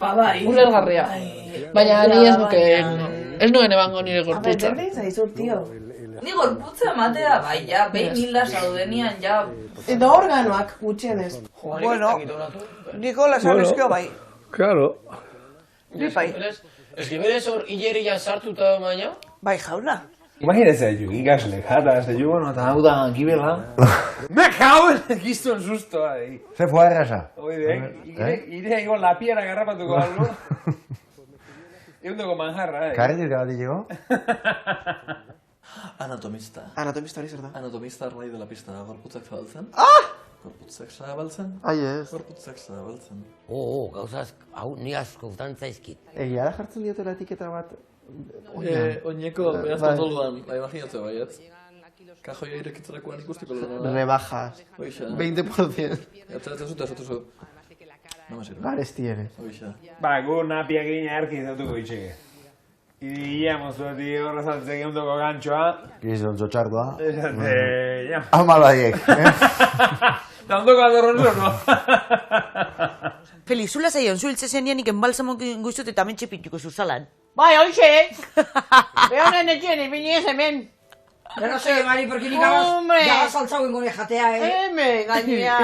Bai. Ulergarria. Baina ni ez nuen ebango nire gorputza. Berdin zaizut, tio. Ni gorputza ematea, bai, ja, behin hilda saudenian, ja... Edo organoak gutxienez. Bueno, Nikola Sarrizkio bai. Claro. Ni bai. Ez que berez hor hilerian sartuta baina? Bai, jauna. Imagínese, ikasle, jata, bueno, eta hau da, gibela. Me cago en gizton susto ahí. Se fue a erraza. Ire igual la piedra garrapatuko algo. Eundoko manjarra, Karri bat llegó. Anatomista. Anatomista hori zer da? Anatomista arrai dela pista da, gorputzak zabaltzen. Gorputzak zabaltzen. Ai ez. Gorputzak zabaltzen. Gauzaz, hau ni asko utan zaizkit. Egia da jartzen diotela etiketa bat? Oineko, behaz kontroluan, la imaginatze baiet. Kajoia irekitzerakoan ikustiko lehena. Rebajas. Oixa. 20%. Ezutu. No me sirve. Garesti ere. Oixa. Ba, gu napiak egin erki zautuko itxeke. Iríamos zueti horrezaltzen eundoko gantxoa. Gizon txotxardoa. Ja. Amalaiek. Eta ondoko adorronzo, no? Feli, zula zaion, zuiltze zenianik enbalsamon guztut eta mentxe pituko zuzalan. Bai, hoxe! Behonen etxen, ibini ez hemen. Pero no sé, Mari, porque ni gabas saltzau ingone jatea, Heme, gainea.